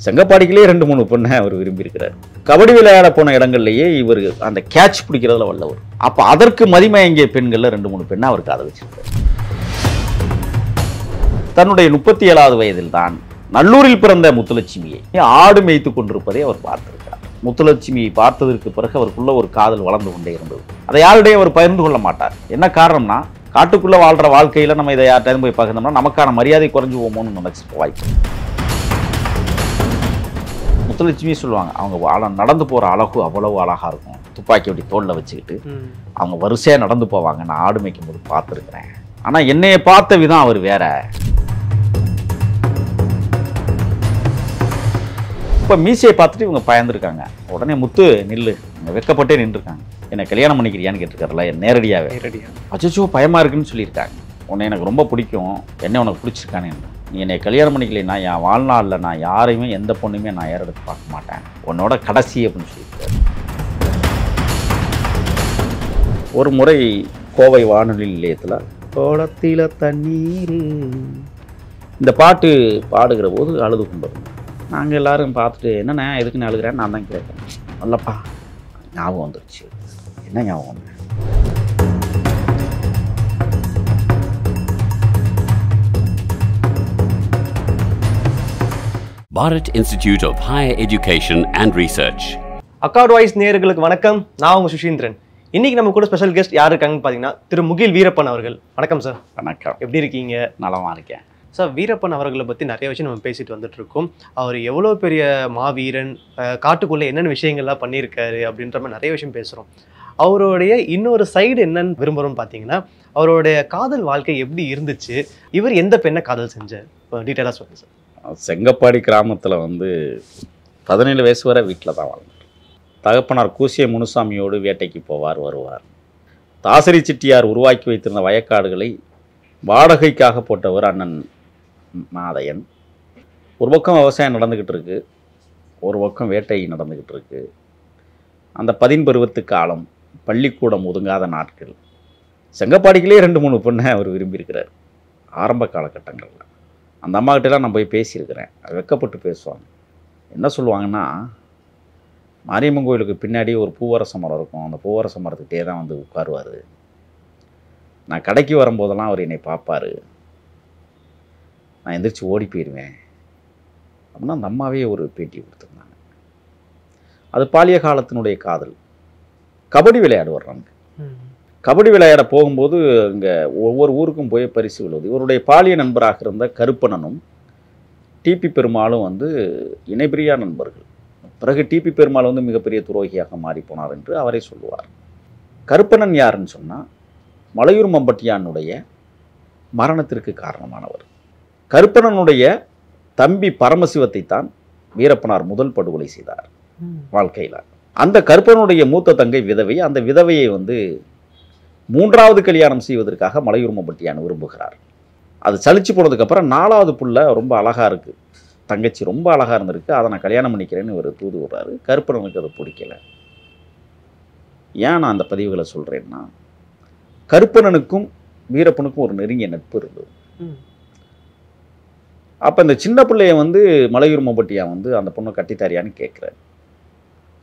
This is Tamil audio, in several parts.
செங்கப்பாடிக்குள்ளே 2-3 பெண்ணை அவர் விரும்பியிருக்கிறார். கபடி விளையாட போன இடங்கள்லேயே இவர் அந்த கேட்ச் பிடிக்கிறதுல வல்லவர். அப்போ அதற்கு மதிமயங்கிய பெண்களில் 2-3 பெண்ணை அவர் காதலிச்சிருக்கார். தன்னுடைய 37வது வயதில் தான் நல்லூரில் பிறந்த முத்துலட்சுமியை ஆடு மேய்த்து கொண்டிருப்பதை அவர் பார்த்திருக்கிறார். முத்துலட்சுமியை பார்த்ததற்கு பிறகு அவருக்குள்ள ஒரு காதல் வளர்ந்து கொண்டே இருந்தது. அதை யாருடையும் அவர் பகிர்ந்து கொள்ள மாட்டார். என்ன காரணம்னா, காட்டுக்குள்ள வாழ்ற வாழ்க்கையில நம்ம இதை யார்கிட்டையும் போய் பகிர்ந்தோம்னா நமக்கான மரியாதை குறைஞ்சு போமோன்னு நினைச்சிருக்க வாய்ப்பு. முத்துலட்சுமி சொல்லுவாங்க, அவங்க நடந்து போற அழகு அவ்வளவு அழகா இருக்கும். துப்பாக்கி அப்படி தோல்ல வச்சுக்கிட்டு அவங்க வரிசையா நடந்து போவாங்க. நான் ஆடு மேய்க்கும் போது பார்த்துருக்கிறேன். ஆனா என்னைய பார்த்த விதம் அவர் வேற. இப்போ மீசையை பார்த்துட்டு இவங்க பயந்துருக்காங்க. உடனே முத்து நில்லு, வெக்கப்பட்டே நின்றுருக்காங்க. என்னை கல்யாணம் பண்ணிக்கிறியான்னு கேட்டிருக்காருல நேரடியாகவே. அச்சோ பயமா இருக்குன்னு சொல்லியிருக்காங்க. உன்னை எனக்கு ரொம்ப பிடிக்கும், என்ன உனக்கு பிடிச்சிருக்கானே, நீ என்னை கல்யாணம் பண்ணிக்கலைன்னா என் வாழ்நாளில் நான் யாரையுமே எந்த பொண்ணுமே நான் ஏறெடுத்து பார்க்க மாட்டேன், உன்னோட கடைசி அப்படின்னு சொல்லியிருக்காரு. ஒரு முறை கோவை வானொலி நிலையத்தில் கோலத்தில தண்ணீர் இந்த பாட்டு பாடுகிற போது அழுது கொண்டிருந்தோம். நாங்கள் எல்லாரும் பார்த்துட்டு என்னண்ணே எதுக்குன்னு அழுகிறேன்னு நான் தான் கேட்குறேன். இல்லைப்பா ஞாபகம் வந்துருச்சு. என்ன ஞாபகம் வந்து? Bharat Institute of Higher Education and Research. Accord voice நேயர்களுக்கு வணக்கம். நான் உங்க சுஷீந்திரன். இன்னைக்கு நம்ம கூட ஸ்பெஷல் கெஸ்ட் யார் இருக்காங்கன்னு பார்த்தீங்கன்னா திரு முகில் வீரப்பன் அவர்கள். வணக்கம் சார். வணக்கம். எப்படி இருக்கீங்க? நலமா இருக்கேன் சார். வீரப்பன் அவர்களை பற்றி நிறைய விஷயம் நம்ம பேசிட்டு வந்துட்டு இருக்கோம். அவர் எவ்வளோ பெரிய மாவீரன், காட்டுக்குள்ளே என்னென்ன விஷயங்கள்லாம் பண்ணியிருக்காரு அப்படின்ற மாதிரி நிறைய விஷயம் பேசுகிறோம். அவருடைய இன்னொரு சைடு என்னன்னு விரும்புகிறோம்னு பார்த்தீங்கன்னா, அவருடைய காதல் வாழ்க்கை எப்படி இருந்துச்சு, இவர் எந்த பெண்ணை காதல் செஞ்சார், டீட்டெயிலாக சொல்லுங்கள் சார். செங்கப்பாடி கிராமத்தில் 17 வயசு வரை வீட்டில் தான் வாழ்ந்தார். தகப்பனார் கூசிய முனுசாமியோடு வேட்டைக்கு போவார் வருவார். தாசரி செட்டியார் உருவாக்கி வைத்திருந்த வயக்காடுகளை வாடகைக்காக போட்டவர் அண்ணன் மாதையன். ஒரு பக்கம் விவசாயம் நடந்துக்கிட்டு இருக்கு, ஒரு பக்கம் வேட்டை நடந்துக்கிட்டு இருக்கு. அந்த 10 பருவத்து காலம், பள்ளிக்கூடம் ஒதுங்காத நாட்கள். செங்கப்பாடிக்குள்ளே 2-3 பெண்ணை அவர் விரும்பியிருக்கிறார் ஆரம்ப காலகட்டங்களில். அந்த அம்மாக்கிட்டலாம் நான் போய் பேசியிருக்கிறேன். வெக்கப்பட்டு பேசுவாங்க. என்ன சொல்லுவாங்கன்னா, மாரியம்மன் கோயிலுக்கு பின்னாடி ஒரு பூவரச மரம் இருக்கும், அந்த பூவரச மரத்துக்கிட்டே தான் உட்காருவார். நான் கடைக்கு வரும்போதெல்லாம் அவர் என்னை பார்ப்பார், நான் எந்திரிச்சு ஓடி போயிடுவேன் அப்படின்னா அந்த அம்மாவே ஒரு பேட்டி கொடுத்துருந்தாங்க. அது பாலிய காலத்தினுடைய காதல். கபடி விளையாடுவார். கபடி விளையாட போகும்போது இங்கே ஒவ்வொரு ஊருக்கும் போய் பரிசு விழுவது. இவருடைய பாலிய நண்பராக இருந்த கருப்பணனும் டிபி பெருமாளும் இணைபிரியா நண்பர்கள். பிறகு டிபி பெருமாள் மிகப்பெரிய துரோகியாக மாறி போனார் என்று அவரே சொல்லுவார். கருப்பணன் யாருன்னு சொன்னால், மலையூர் மம்பட்டியானுடைய மரணத்திற்கு காரணமானவர். கருப்பணனுடைய தம்பி பரமசிவத்தை தான் வீரப்பனார் முதல் படுகொலை செய்தார் வாழ்க்கையில். அந்த கருப்பனுடைய மூத்த தங்கை விதவை. அந்த விதவையை 3வது கல்யாணம் செய்வதற்காக மலையூர் மம்பட்டியான் விரும்புகிறார். அது சலிச்சு போனதுக்கப்புறம் 4வது புள்ள ரொம்ப அழகாக இருக்குது, தங்கச்சி ரொம்ப அழகாக இருந்திருக்கு, அதை நான் கல்யாணம் பண்ணிக்கிறேன்னு இவர் தூது விடுறாரு. கருப்பணனுக்கு அதை பிடிக்கல. ஏன் நான் அந்த பதிவுகளை சொல்கிறேன்னா, கருப்பணனுக்கும் வீரப்பனுக்கும் ஒரு நெருங்கிய நட்பு இருந்தது. அப்போ இந்த சின்ன பிள்ளைய மலையூர் மம்பட்டியா அந்த பொண்ணை கட்டித்தாரியான்னு கேட்குறாரு.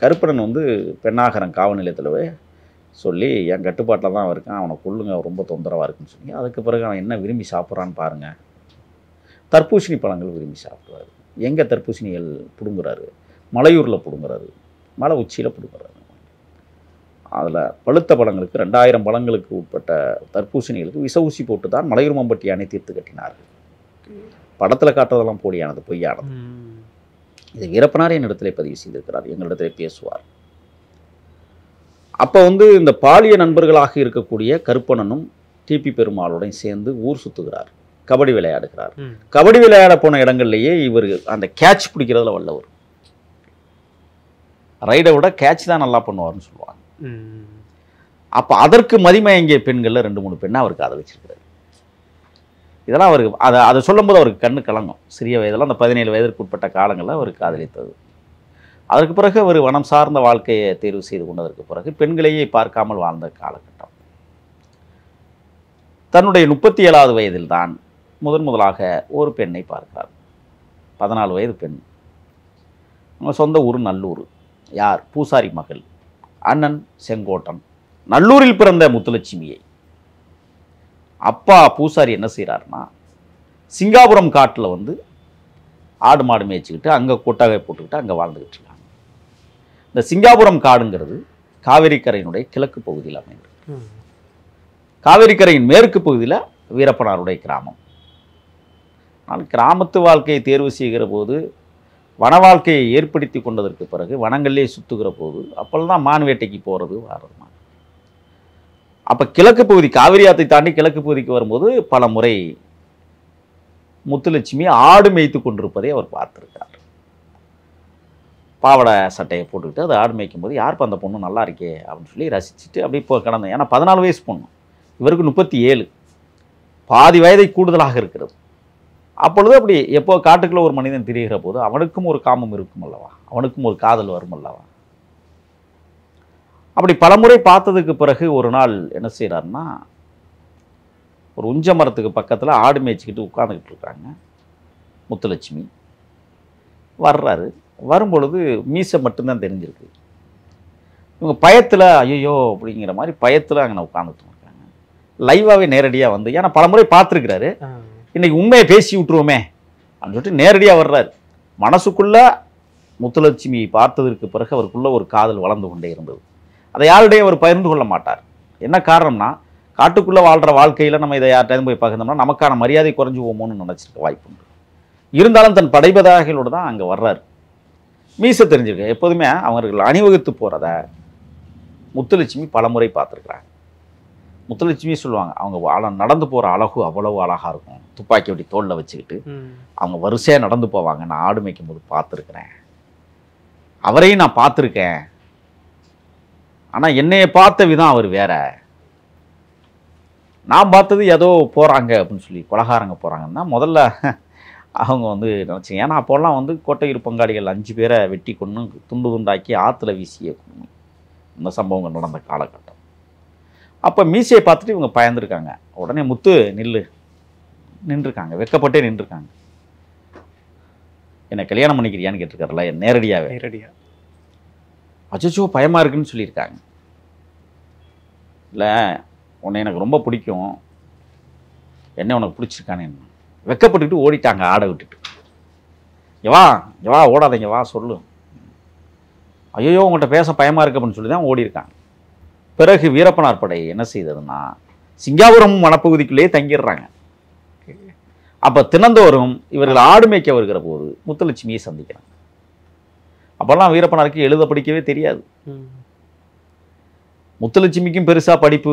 கருப்பணன் பெண்ணாகரம் காவல் நிலையத்திலவே சொல்லி, என் கட்டுப்பாட்டில் தான் இருக்கான், அவனை கொள்ளுங்க, ரொம்ப தொந்தரவாக இருக்குன்னு சொல்லி, அதுக்கு பிறகு அவன் என்ன விரும்பி சாப்பிட்றான்னு பாருங்கள். தர்பூசணி பழங்கள் விரும்பி சாப்பிடுவார். எங்கே தர்பூசணிகள் பிடுங்குறாரு? மலையூரில் பிடுங்குறாரு, மலை உச்சியில் பிடுங்குறாரு. அதில் பழுத்த பழங்களுக்கு 2000 பழங்களுக்கு உட்பட்ட தர்பூசணிகளுக்கு விச ஊசி போட்டு தான் மலையூர் மம்பட்டியானை தீர்த்து கட்டினார்கள். படத்தில் காட்டுறதெல்லாம் போலியானது, பொய்யானது. இது வீரப்பனாரே என்னிடத்திலே பதிவு செய்திருக்கிறார், எங்களிடத்திலே பேசுவார். அப்போ இந்த பாலிய நண்பர்களாக இருக்கக்கூடிய கருப்பணனும் டிபி பெருமாளுடன் சேர்ந்து ஊர் சுற்றுகிறார், கபடி விளையாடுகிறார். கபடி விளையாட போன இடங்கள்லேயே இவர் அந்த கேட்ச் பிடிக்கிறதுல வல்லவர். ரைடை விட கேட்ச் தான் நல்லா பண்ணுவார்னு சொல்லுவாங்க. அப்போ அதற்கு மதிமயங்கிய பெண்களில் 2-3 பெண்ணை அவர் காதலிச்சிருக்கிறார். இதெல்லாம் அவருக்கு அதை சொல்லும்போது அவருக்கு கண்ணு கலங்கும். சிறிய வயதில் அந்த 17 வயதிற்கு உட்பட்ட காலங்களில் அவர் காதலித்தது. அதற்கு பிறகு அவர் வனம் சார்ந்த வாழ்க்கையை தேர்வு செய்து கொண்டதற்கு பிறகு பெண்களையே பார்க்காமல் வாழ்ந்த காலகட்டம். தன்னுடைய 37வது வயதில் தான் முதலாக ஒரு பெண்ணை பார்க்கிறார். 14 வயது பெண். அவங்க சொந்த ஊர் நல்லூர். யார்? பூசாரி மகள் அண்ணன் செங்கோட்டன். நல்லூரில் பிறந்த முத்துலட்சுமியை அப்பா பூசாரி என்ன செய்கிறாருன்னா, சிங்காபுரம் காட்டில் வந்து ஆடு மாடு மேய்ச்சிக்கிட்டு அங்கே கொட்டகை போட்டுக்கிட்டு அங்கே வாழ்ந்துக்கிட்டு இருக்காங்க. இந்த சிங்காபுரம் காடுங்கிறது காவேரிக்கரையினுடைய கிழக்கு பகுதியில் அமைந்திருக்கு. காவேரிக்கரையின் மேற்கு பகுதியில் வீரப்பனாருடைய கிராமம். ஆனால் கிராமத்து வாழ்க்கையை தேர்வு செய்கிற போது, வன வாழ்க்கையை ஏற்படுத்தி கொண்டதற்கு பிறகு வனங்களிலே சுற்றுகிற போது அப்போல்லாம் மான் வேட்டைக்கு போகிறது வர்றதுமா. அப்போ கிழக்கு பகுதி காவிரி ஆற்றை தாண்டி கிழக்கு பகுதிக்கு வரும்போது பல முறை முத்துலட்சுமி ஆடு மேய்த்து கொண்டிருப்பதை அவர் பார்த்துருக்கார். பாவடை சட்டையை போட்டுக்கிட்டு அது ஆடு மேய்க்கும் போது, யாருப்பா அந்த பொண்ணு நல்லா இருக்கே அப்படின்னு சொல்லி ரசிச்சுட்டு அப்படியே இப்போ கடந்தேன். ஏன்னா 14 வயசு பொண்ணு, இவருக்கு 37, பாதி வயதை கூடுதலாக இருக்கிறது. அப்பொழுது அப்படி எப்போ காட்டுக்குள்ள ஒரு மனிதன் திரிகிற போது அவனுக்கும் ஒரு காமம் இருக்கும் அல்லவா, அவனுக்கும் ஒரு காதல் வரும் அல்லவா. அப்படி பலமுறை பார்த்ததுக்கு பிறகு ஒரு நாள் என்ன செய்கிறாருன்னா, ஒரு உஞ்ச மரத்துக்கு பக்கத்தில் ஆடு மேய்ச்சிக்கிட்டு உட்காந்துக்கிட்டு இருக்காங்க. முத்துலட்சுமி வர்றாரு. வரும்பொழுது மீசை மட்டும்தான் தெரிஞ்சிருக்கு. இவங்க பயத்தில் ஐயோ அப்படிங்கிற மாதிரி பயத்தில் அங்கே உட்காந்துட்டு இருக்காங்க. லைவாகவே நேரடியாக வந்து, ஏன்னா பலமுறை பார்த்துருக்கிறாரு, இன்னைக்கு உண்மையை பேசி விட்டுருவோமே அப்படின்னு சொல்லிட்டு நேரடியாக வர்றாரு. மனசுக்குள்ள முத்துலட்சுமியை பார்த்ததற்கு பிறகு அவருக்குள்ள ஒரு காதல் வளர்ந்து கொண்டே இருந்தது. அதை யாருடையும் அவர் பகிர்ந்து கொள்ள மாட்டார். என்ன காரணம்னா, காட்டுக்குள்ளே வாழ்கிற வாழ்க்கையில் நம்ம இதை யார்கிட்டையும் போய் பகிர்ந்தோம்னா நமக்கான மரியாதை குறைஞ்சி போமோன்னு நினச்சிருக்க வாய்ப்பு உண்டு. இருந்தாலும் தன் படைபதாகளோடு தான் அங்கே வர்றாரு. மீசை தெரிஞ்சிருக்கு. எப்போதுமே அவர்கள் அணிவகுத்து போகிறத முத்துலட்சுமி பலமுறை பார்த்துருக்குறாங்க. முத்துலட்சுமி சொல்லுவாங்க, அவங்க நடந்து போகிற அழகு அவ்வளவு அழகாக இருக்கும். துப்பாக்கி அப்படி தோளில் வச்சுக்கிட்டு அவங்க வரிசையாக நடந்து போவாங்க. நான் ஆடு மேய்க்கும் போது பார்த்துருக்குறேன், அவரையும் நான் பார்த்துருக்கேன். ஆனால் என்னையை பார்த்த விதம் அவர் வேற. நான் பார்த்தது ஏதோ போகிறாங்க அப்படின்னு சொல்லி கொலகாரங்க போகிறாங்கன்னா முதல்ல அவங்க வந்து நினச்சிங்க. ஏன்னா அப்போல்லாம் வந்து கோட்டையூர் பங்காளிகள் 5 பேரை வெட்டி கொண்டு துண்டு துண்டாக்கி ஆற்றுல வீசிய இந்த சம்பவங்கள் நடந்த காலகட்டம். அப்போ மீசையை பார்த்துட்டு இவங்க பயந்துருக்காங்க. உடனே முத்து நின்றுருக்காங்க, வெக்கப்பட்டே நின்றுருக்காங்க. என்னை கல்யாணம் பண்ணிக்கிறியான்னு கேட்டிருக்காருல்ல நேரடியாக. அச்சோ பயமாக இருக்குன்னு சொல்லியிருக்காங்க. இல்லை உன்னை எனக்கு ரொம்ப பிடிக்கும், என்ன உனக்கு பிடிச்சிருக்கானே. வெக்கப்பட்டுக்கிட்டு ஓடிட்டாங்க ஆடை விட்டுட்டு. எவா ஓடாதீங்க, வா சொல்லு. ஐயோ உங்கள்கிட்ட பேச பயமாக இருக்கு அப்படின்னு சொல்லி தான் ஓடிருக்காங்க. பிறகு வீரப்பனார் படை என்ன செய்ததுன்னா, சிங்காபுரம் வனப்பகுதிக்குள்ளேயே தங்கிடுறாங்க. அப்போ தினந்தோறும் இவர்கள் ஆடு மேய்க்க வருகிற போது முத்துலட்சுமியை சந்திக்கிறாங்க. அப்போல்லாம் வீரப்பனாருக்கு எழுத படிக்கவே தெரியாது. முத்துலட்சுமிக்கும் பெருசாக படிப்பு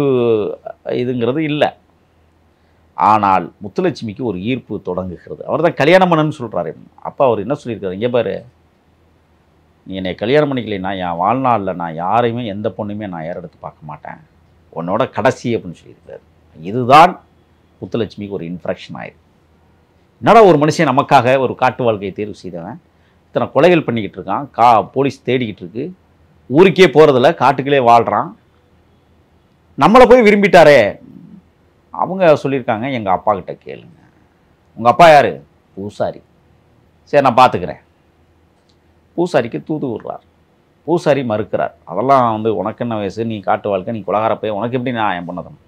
இதுங்கிறது இல்லை. ஆனால் முத்துலட்சுமிக்கு ஒரு ஈர்ப்பு தொடங்குகிறது. அவர் தான் கல்யாணம் பண்ணணும்னு சொல்கிறாரு. அப்போ அவர் என்ன சொல்லியிருக்காரு, இங்கே பாரு, நீ என்னை கல்யாணம் பண்ணிக்கலைன்னா என் வாழ்நாளில் நான் யாரையுமே எந்த பொண்ணுமே நான் ஏறெடுத்து பார்க்க மாட்டேன், உன்னோட கடைசி அப்படின்னு சொல்லியிருக்காரு. இதுதான் முத்துலட்சுமிக்கு ஒரு இன்ஃப்ராக்ஷன் ஆயிடுது. என்னடா ஒரு மனுஷன் நமக்காக ஒரு காட்டு வாழ்க்கையை தேர்வு செய்தவன் இத்தனை கொலைகள் பண்ணிக்கிட்டு இருக்கான், போலீஸ் தேடிக்கிட்டு இருக்கு, ஊருக்கே போகிறதில்ல, காட்டுக்குள்ளே வாழ்கிறான், நம்மளை போய் விரும்பிட்டாரே. அவங்க சொல்லியிருக்காங்க, எங்கள் அப்பா கிட்ட கேளுங்க. உங்கள் அப்பா யார்? பூசாரி. சரி நான் பார்த்துக்கிறேன். பூசாரிக்கு தூது விடுறார். பூசாரி மறுக்கிறார். அதெல்லாம் வந்து உனக்கு என்ன வயசு, நீ காட்டு வாழ்க்கை, நீ குலகார போய் உனக்கு எப்படி நான் என் பண்ணதும்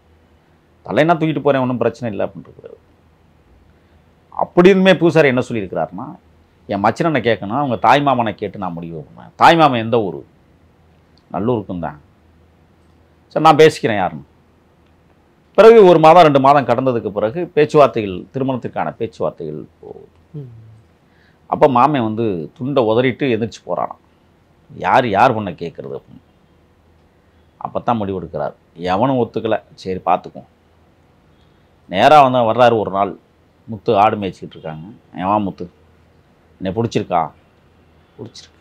தலைனா தூக்கிட்டு போகிறேன், ஒன்றும் பிரச்சனை இல்லை அப்படின்ட்டு. அப்படியுமே பூசாரி என்ன சொல்லியிருக்கிறாருன்னா, என் மச்சனனை கேட்கணும், அவங்க தாய் மாமனை கேட்டு நான் முடிவு பண்ணுவேன். தாய் மாமன் எந்த ஊர்? நல்லூருக்கும் தான். சரி நான் பேசிக்கிறேன் யாருன்னு. பிறகு 1 மாதம் 2 மாதம் கடந்ததுக்கு பிறகு பேச்சுவார்த்தைகள், திருமணத்திற்கான பேச்சுவார்த்தைகள் போகுது. அப்போ மாமன் வந்து துண்டை உதறிட்டு எந்திரிச்சு போகிறாராம். யார் பொண்ணை கேட்குறது அப்படின்னு. அப்போ தான் முடிவு எடுக்கிறார். எவனும் ஒத்துக்கலை, சரி பார்த்துக்குவோம். நேராக வந்து வர்றாரு. ஒரு நாள் முத்து ஆடு மேய்ச்சிக்கிட்டு இருக்காங்க. எவன் முத்து, என்னை பிடிச்சிருக்கா? பிடிச்சிருக்கு.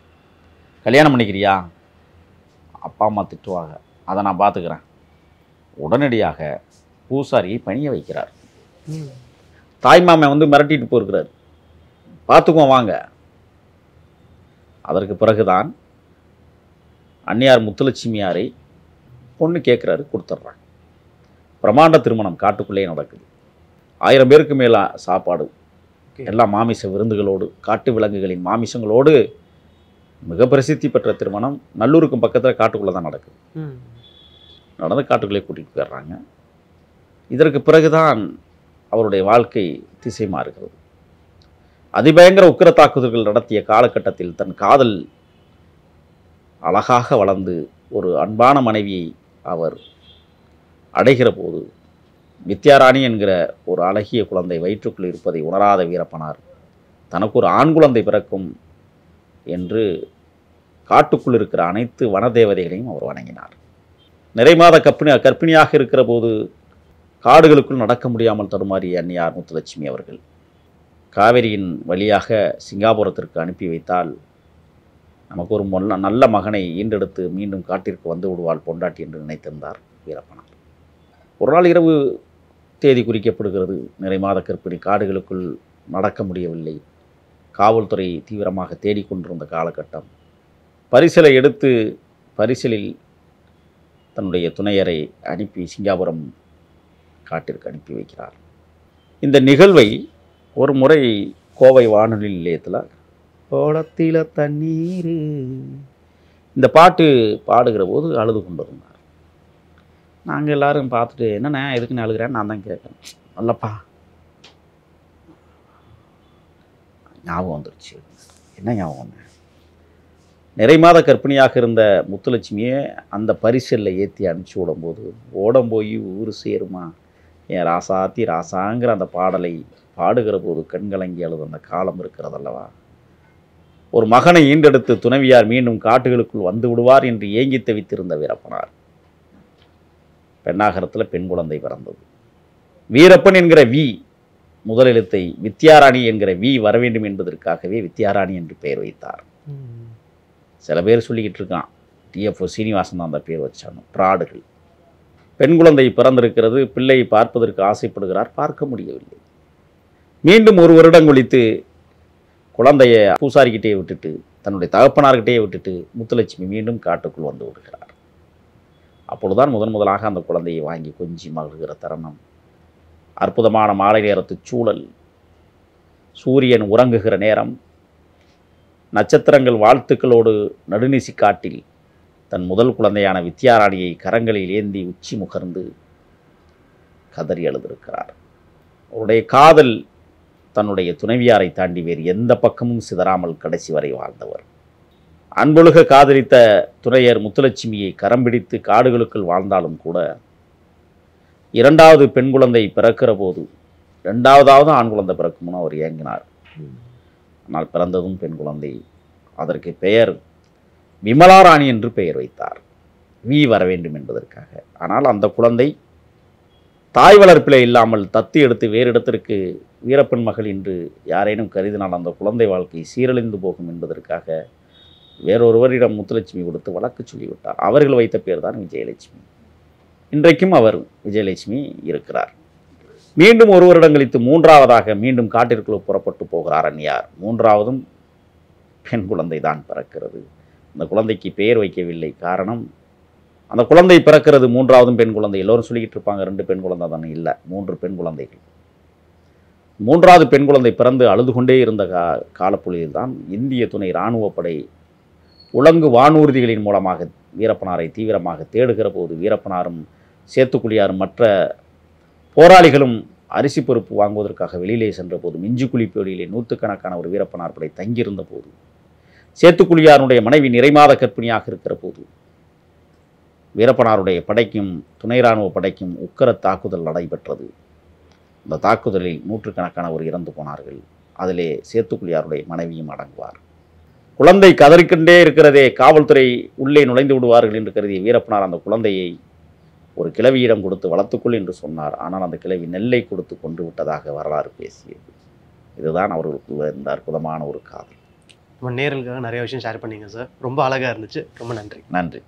கல்யாணம் பண்ணிக்கிறியா? அப்பா அம்மா திட்டுவாங்க, அதை நான் பார்த்துக்கிறேன். உடனடியாக பூசாரியை பணிய வைக்கிறார். தாய்மாமன் வந்து மிரட்டிட்டு போயிருக்கிறார், பார்த்துக்குவோம் வாங்க. அதற்கு பிறகுதான் அன்னியார் முத்துலட்சுமியாரை பொண்ணு கேட்குறாரு, கொடுத்துட்றாங்க. பிரமாண்ட திருமணம் காட்டுக்குள்ளேயே நடக்குது. 1000 பேருக்கு மேலே சாப்பாடு, எல்லா மாமிச விருந்துகளோடு, காட்டு விலங்குகளின் மாமிசங்களோடு மிக பிரசித்தி பெற்ற திருமணம். நல்லூருக்கும் பக்கத்தில் காட்டுக்குள்ளே தான் நடக்குது. நடந்து காட்டுக்குள்ளே கூட்டிகிட்டு போயிடுறாங்க. இதற்கு பிறகுதான் அவருடைய வாழ்க்கை திசை மாறுகிறது. அதிபயங்கர உக்கிர தாக்குதல்கள் நடத்திய காலகட்டத்தில் தன் காதல் அழகாக வளர்ந்து ஒரு அன்பான மனைவியை அவர் அடைகிற போது வித்யாராணி என்கிற ஒரு அழகிய குழந்தை வயிற்றுக்குள் இருப்பதை உணராத வீரப்பனார் தனக்கு ஒரு ஆண் குழந்தை பிறக்கும் என்று காட்டுக்குள் இருக்கிற அனைத்து வனதேவதைகளையும் அவர் வணங்கினார். நிறைமாத கர்ப்பிணியாக இருக்கிற போது காடுகளுக்குள் நடக்க முடியாமல் தடுமாறிய அன்னியார் முத்துலட்சுமி அவர்கள் காவிரியின் வழியாக சிங்காபுரத்திற்கு அனுப்பி வைத்தால் நமக்கு ஒரு நல்ல மகனை ஈண்டெடுத்து மீண்டும் காட்டிற்கு வந்து விடுவாள் பொண்டாட்டி என்று நினைத்திருந்தார் வீரப்பனார். ஒரு நாள் இரவு தேதி குறிக்கப்படுகிறது. நிறைமாத கர்ப்பிணி காடுகளுக்குள் நடக்க முடியவில்லை. காவல்துறை தீவிரமாக தேடிக்கொண்டிருந்த காலகட்டம். பரிசலை எடுத்து பரிசலில் தன்னுடைய துணையரை அனுப்பி சிங்காபுரம் காட்டிற்கு அனுப்பி வைக்கிறார். இந்த நிகழ்வை ஒரு முறை கோவை வானொலி நிலையத்தில் ஓடத்தில தண்ணீர் இந்த பாட்டு பாடுகிற போது அழுது கொண்டு இருந்தார். நாங்கள் எல்லாரும் பார்த்துட்டு என்னண்ணே எதுக்குன்னு அழுகிறேன்னு நான் தான் கேட்குறேன். நல்லப்பா ஞாபகம் வந்துருச்சு. என்ன ஞாபகம்? நிறைமாத கர்ப்பிணியாக இருந்த முத்துலட்சுமியை அந்த பரிசலில் ஏற்றி அனுப்பிச்சி விடும்போது ஓடம் போய் ஊர் சேருமா என் ராசாத்தி ராசாங்கிற அந்த பாடலை பாடுகிற போது கண்கலங்கி அழுது அந்த காலம் இருக்கிறதல்லவா. ஒரு மகனை ஈண்டெடுத்து துணைவியார் மீண்டும் காட்டுகளுக்குள் வந்து விடுவார் என்று ஏங்கி தவித்திருந்த வீரப்பனார் பெண்ணாகரத்தில் பெண் குழந்தை பிறந்தது. வீரப்பன் என்கிற வி முதல் எழுத்தை வித்யாராணி என்கிற வி வர வேண்டும் என்பதற்காகவே வித்யாராணி என்று பெயர் வைத்தார். சில பேர் சொல்லிக்கிட்டு இருக்கான் டிஎஃப்ஓ சீனிவாசன் தான் அந்த பேர் வச்சாங்க. பிராடுகள். பெண் குழந்தை பிறந்திருக்கிறது. பிள்ளையை பார்ப்பதற்கு ஆசைப்படுகிறார், பார்க்க முடியவில்லை. மீண்டும் ஒரு வருடம் கழித்து குழந்தைய பூசாரிக்கிட்டே விட்டுட்டு தன்னுடைய தகப்பனார்கிட்டே விட்டுட்டு முத்துலட்சுமி மீண்டும் காட்டுக்குள் வந்து விடுகிறார். அப்பொழுதுதான் முதலாக அந்த குழந்தையை வாங்கி கொஞ்சி மகிழ்கிற தருணம். அற்புதமான மாலை நேரத்து சூழல். சூரியன் உறங்குகிற நேரம். நட்சத்திரங்கள் வாழ்த்துக்களோடு நடுநிசி காட்டில் தன் முதல் குழந்தையான வித்யாராணியை கரங்களில் ஏந்தி உச்சி முகர்ந்து கதறி எழுதியிருக்கிறார். அவருடைய காதல் தன்னுடைய துணைவியாரை தாண்டி வேறு எந்த பக்கமும் சிதறாமல் கடைசி வரை வாழ்ந்தவர். அன்பொழுக காதலித்த துணையர் முத்துலட்சுமியை கரம் பிடித்து காடுகளுக்குள் வாழ்ந்தாலும் கூட இரண்டாவது பெண் குழந்தை பிறக்கிற போது இரண்டாவதாவது ஆண் குழந்தை பிறக்கும்னு அவர் ஏங்கினார். ஆனால் பிறந்ததும் பெண் குழந்தை. அதற்கு பெயர் விமலாராணி என்று பெயர் வைத்தார், வி வர வேண்டும் என்பதற்காக. ஆனால் அந்த குழந்தை தாய் வளர்ப்பில் இல்லாமல் தத்து எடுத்து வேறு இடத்திற்கு வீரப்பன் மகள் என்று யாரேனும் கருதினால் அந்த குழந்தை வாழ்க்கை சீரழிந்து போகும் என்பதற்காக வேறொருவரிடம் முத்துலட்சுமி கொடுத்து வழக்கு சொல்லிவிட்டார். அவர்கள் வைத்த பேர் தான் விஜயலட்சுமி. இன்றைக்கும் அவர் விஜயலட்சுமி இருக்கிறார். மீண்டும் ஒரு வருடம் கழித்து மூன்றாவதாக மீண்டும் காட்டிற்குள் புறப்பட்டு போகிறார் அந்நியார். மூன்றாவதும் பெண் குழந்தை தான் பிறக்கிறது. அந்த குழந்தைக்கு பெயர் வைக்கவில்லை. காரணம், அந்த குழந்தை பிறக்கிறது மூன்றாவதும் பெண் குழந்தை. எல்லோரும் சொல்லிக்கிட்டு இருப்பாங்க 2 பெண் குழந்தை தானே. இல்லை, 3 பெண் குழந்தைகள். மூன்றாவது பெண் குழந்தை பிறந்து அழுது கொண்டே இருந்த காலப்பொழுதில் தான் இந்திய துணை இராணுவப்படை உலங்கு வானூர்திகளின் மூலமாக வீரப்பனாரை தீவிரமாக தேடுகிற போது வீரப்பனாரும் சேத்துக்குழியாரும் மற்ற போராளிகளும் அரிசி பருப்பு வாங்குவதற்காக வெளியிலே சென்ற போது மிஞ்சி குளிப்பொழியிலே 100கணக்கான ஒரு வீரப்பனார் படை தங்கியிருந்த போது சேத்துக்குழியாருடைய மனைவி நிறைமாத கர்ப்பிணியாக இருக்கிற போது வீரப்பனாருடைய படைக்கும் துணை இராணுவ படைக்கும் உக்கர தாக்குதல் நடைபெற்றது. அந்த தாக்குதலில் 100கணக்கானவர் இறந்து போனார்கள். அதிலே சேத்துக்குழியாருடைய மனைவியும் அடங்குவார். குழந்தை கதறிக்கொண்டே இருக்கிறதே, காவல்துறை உள்ளே நுழைந்து விடுவார்கள் என்று கருதிய வீரப்பனார் அந்த குழந்தையை ஒரு கிழவியிடம் கொடுத்து வளர்த்துக்கொள் என்று சொன்னார். ஆனால் அந்த கிழவி நெல்லை கொடுத்து கொண்டு விட்டதாக வரலாறு பேசியது. இதுதான் அவர்களுக்கு இருந்த அற்புதமான ஒரு காதல். நம்ம நேரலுக்காக நிறைய விஷயம் ஷேர் பண்ணீங்க சார். ரொம்ப அழகாக இருந்துச்சு. ரொம்ப நன்றி. நன்றி.